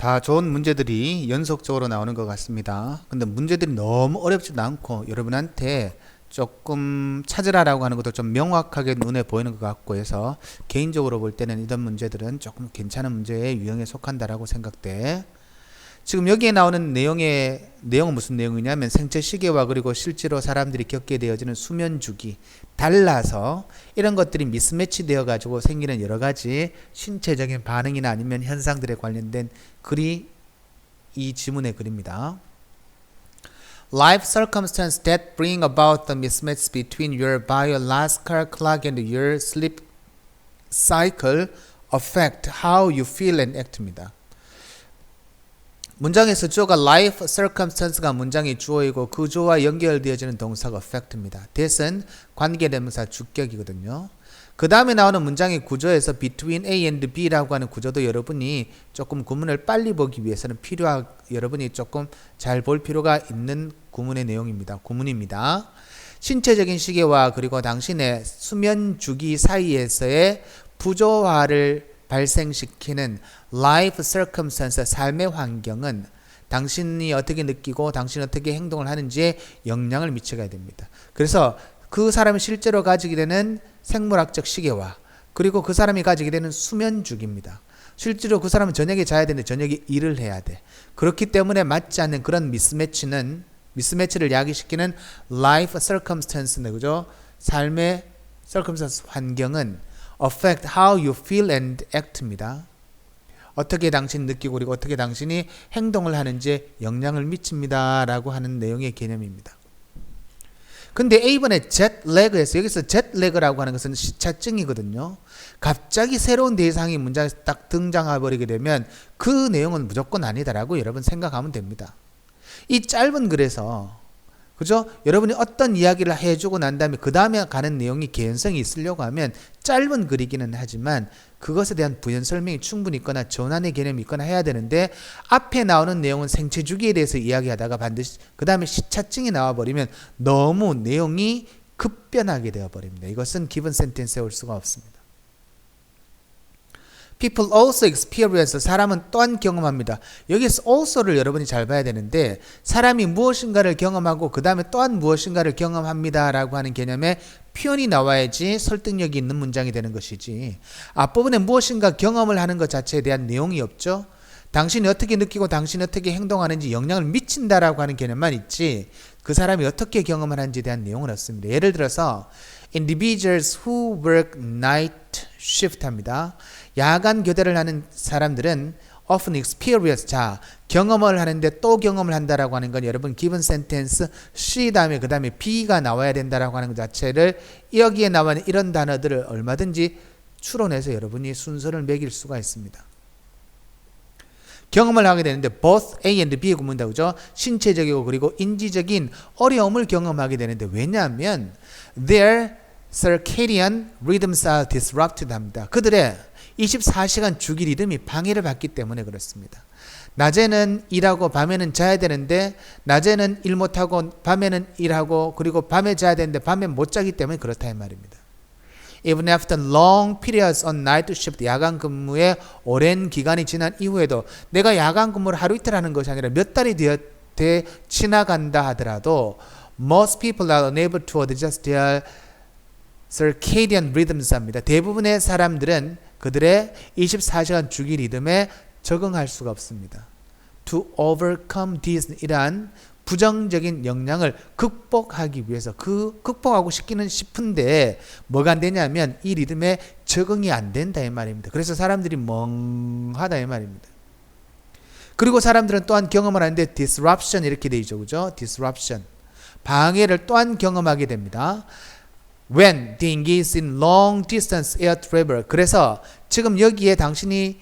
다 좋은 문제들이 연속적으로 나오는 것 같습니다. 근데 문제들이 너무 어렵지도 않고 여러분한테 조금 찾으라라고 하는 것도 좀 명확하게 눈에 보이는 것 같고 해서 개인적으로 볼 때는 이런 문제들은 조금 괜찮은 문제의 유형에 속한다라고 생각돼. 지금 여기에 나오는 내용은 무슨 내용이냐면 생체 시계와 그리고 실제로 사람들이 겪게 되어지는 수면 주기 달라서 이런 것들이 미스매치 되어 가지고 생기는 여러 가지 신체적인 반응이나 아니면 현상들에 관련된 글이 이 지문의 글입니다. Life circumstances that bring about the mismatch between your biological clock and your sleep cycle affect how you feel and act입니다. 문장에서 주어가 life circumstance가 문장의 주어이고 그 주어와 연결되어지는 동사가 affect입니다. that은 관계대명사 주격이거든요. 그 다음에 나오는 문장의 구조에서 between A and B라고 하는 구조도 여러분이 조금 구문을 빨리 보기 위해서는 여러분이 조금 잘 볼 필요가 있는 구문의 내용입니다. 구문입니다. 신체적인 시계와 그리고 당신의 수면 주기 사이에서의 부조화를 발생시키는 life circumstance, 삶의 환경은 당신이 어떻게 느끼고 당신이 어떻게 행동을 하는지에 영향을 미쳐가야 됩니다. 그래서 그 사람이 실제로 가지게 되는 생물학적 시계와 그리고 그 사람이 가지게 되는 수면 주기입니다. 실제로 그 사람은 저녁에 자야 되는데 저녁에 일을 해야 돼. 그렇기 때문에 맞지 않는 그런 미스매치를 야기시키는 life circumstance인데, 그죠? 삶의 circumstance, 환경은 affect how you feel and act입니다. 어떻게 당신이 느끼고 그리고 어떻게 당신이 행동을 하는지 영향을 미칩니다 라고 하는 내용의 개념입니다. 근데 A번에 jetlag에서 여기서 jetlag라고 하는 것은 시차증이거든요. 갑자기 새로운 대상이 문장에 딱 등장해버리게 되면 그 내용은 무조건 아니다라고 여러분 생각하면 됩니다. 이 짧은 글에서 그죠? 여러분이 어떤 이야기를 해주고 난 다음에 그 다음에 가는 내용이 개연성이 있으려고 하면 짧은 글이기는 하지만 그것에 대한 부연 설명이 충분히 있거나 전환의 개념이 있거나 해야 되는데 앞에 나오는 내용은 생체 주기에 대해서 이야기하다가 반드시 그 다음에 시차증이 나와버리면 너무 내용이 급변하게 되어버립니다. 이것은 기본 센텐스에 올 수가 없습니다. People also experience, 사람은 또한 경험합니다. 여기서 also를 여러분이 잘 봐야 되는데 사람이 무엇인가를 경험하고 그 다음에 또한 무엇인가를 경험합니다 라고 하는 개념의 표현이 나와야지 설득력이 있는 문장이 되는 것이지 앞부분에 무엇인가 경험을 하는 것 자체에 대한 내용이 없죠. 당신이 어떻게 느끼고 당신이 어떻게 행동하는지 영향을 미친다라고 하는 개념만 있지 그 사람이 어떻게 경험을 하는지에 대한 내용은 없습니다. 예를 들어서 individuals who work night shift 합니다. 야간 교대를 하는 사람들은 often experience, 자 경험을 하는데 또 경험을 한다라고 하는 건 여러분 기본 센텐스 C 다음에 그 다음에 B가 나와야 된다라고 하는 것 자체를 여기에 나와 있는 이런 단어들을 얼마든지 추론해서 여러분이 순서를 매길 수가 있습니다. 경험을 하게 되는데 both A and B의 구문이다, 그죠? 신체적이고 그리고 인지적인 어려움을 경험하게 되는데 왜냐하면 their circadian rhythms are disrupted 합니다. 그들의 24시간 주기 리듬이 방해를 받기 때문에 그렇습니다. 낮에는 일하고 밤에는 자야 되는데 낮에는 일 못하고 밤에는 일하고 그리고 밤에 자야 되는데 밤에 못 자기 때문에 그렇다 이 말입니다. Even after long periods on night shift, 야간 근무의 오랜 기간이 지난 이후에도 내가 야간 근무를 하루 이틀 하는 것이 아니라 몇 달이 지나간다 하더라도 most people are unable to adjust their circadian rhythms 합니다. 대부분의 사람들은 그들의 24시간 주기 리듬에 적응할 수가 없습니다. To overcome this, 이러한 부정적인 영향을 극복하기 위해서 극복하고 싶은데 뭐가 안 되냐면 이 리듬에 적응이 안 된다 이 말입니다. 그래서 사람들이 멍하다 이 말입니다. 그리고 사람들은 또한 경험을 하는데 disruption 이렇게 돼 있죠, 그죠? disruption 방해를 또한 경험하게 됩니다. When they engage in long distance air travel, 그래서 지금 여기에 당신이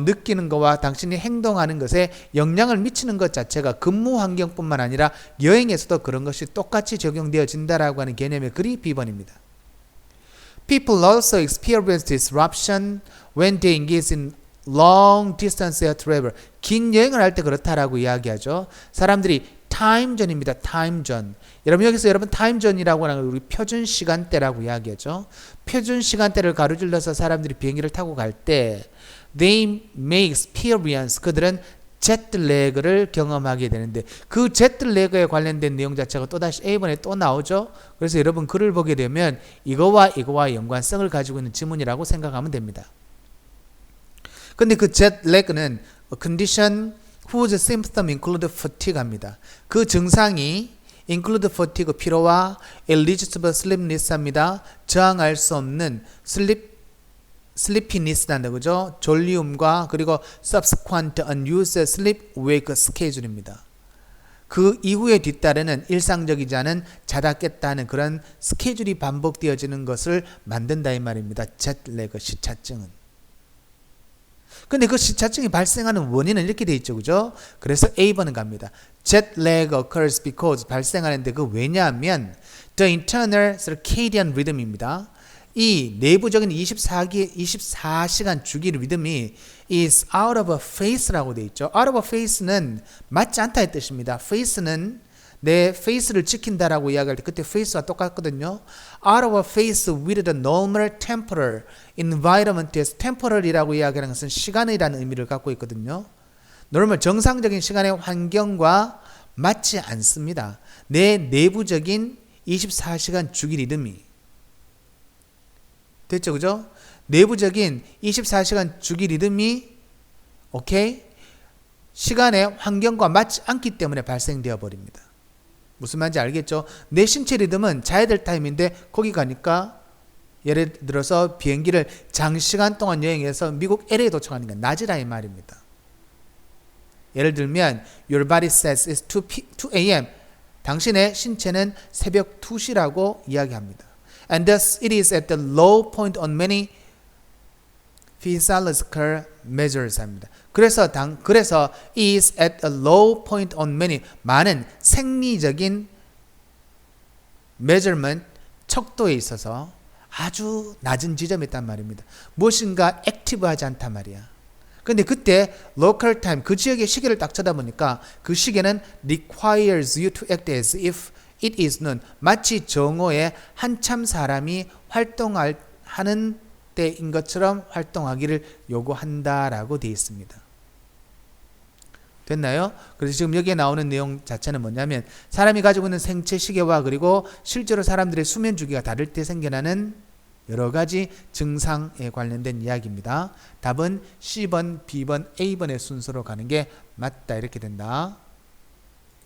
느끼는 것과 당신이 행동하는 것에 영향을 미치는 것 자체가 근무 환경뿐만 아니라 여행에서도 그런 것이 똑같이 적용되어진다라고 하는 개념의 글이 B번입니다. People also experience disruption when they engage in long distance air travel. 긴 여행을 할 때 그렇다라고 이야기하죠. 사람들이 타임존입니다. 타임존. 여러분 타임존이라고 하는 우리 표준 시간대라고 이야기하죠. 표준 시간대를 가로질러서 사람들이 비행기를 타고 갈 때 they may experience, 그들은 제트래그를 경험하게 되는데 그 제트래그에 관련된 내용 자체가 또다시 A번에 또 나오죠. 그래서 여러분 글을 보게 되면 이거와 연관성을 가지고 있는 지문이라고 생각하면 됩니다. 근데 그 제트래그는 condition whose symptom include fatigue 합니다. 그 증상이 include fatigue, 피로와 irresistible sleepiness 합니다. 저항할 수 없는 sleepiness라는 거죠. 졸리움과 그리고 subsequent unused sleep wake schedule입니다. 그 이후에 뒤따르는 일상적이지 않은 자다 깼다 하는 그런 스케줄이 반복되어지는 것을 만든다 이 말입니다. 제트래그 시차증은. 근데 그 시차증이 발생하는 원인은 이렇게 돼 있죠. 그죠? 그래서 A번은 갑니다. Jet lag occurs because 발생하는데 그 왜냐하면 the internal circadian rhythm입니다. 이 내부적인 24시간 주기 리듬이 is out of phase라고 돼 있죠. out of phase는 맞지 않다의 뜻입니다. phase는 내 페이스를 지킨다라고 이야기할 때 그때 페이스와 똑같거든요. out of phase with the normal temporal environment에서 temporal이라고 이야기하는 것은 시간이라는 의미를 갖고 있거든요. normal 정상적인 시간의 환경과 맞지 않습니다. 내 내부적인 24시간 주기 리듬이 됐죠, 그죠? 내부적인 24시간 주기 리듬이 오케이 시간의 환경과 맞지 않기 때문에 발생되어 버립니다. 무슨 말인지 알겠죠? 내 신체 리듬은 자야 될 타임인데 거기 가니까 예를 들어서 비행기를 장시간 동안 여행해서 미국 LA에 도착하는 게 낮이라 이 말입니다. 예를 들면 Your body says it's 2 a.m. 당신의 신체는 새벽 2시라고 이야기합니다. And thus it is at the low point on many physiological measures 합니다. 그래서 is at a low point on many 많은 생리적인 measurement 척도에 있어서 아주 낮은 지점에 있단 말입니다. 무엇인가 액티브하지 않단 말이야. 근데 그때 local time 그 지역의 시계를 딱 쳐다보니까 그 시계는 requires you to act as if it is noon 마치 정오에 한참 사람이 활동하는 때인 것처럼 활동하기를 요구한다라고 되어 있습니다. 됐나요? 그래서 지금 여기에 나오는 내용 자체는 뭐냐면 사람이 가지고 있는 생체 시계와 그리고 실제로 사람들의 수면 주기가 다를 때 생겨나는 여러 가지 증상에 관련된 이야기입니다. 답은 C번, B번, A번의 순서로 가는 게 맞다 이렇게 된다.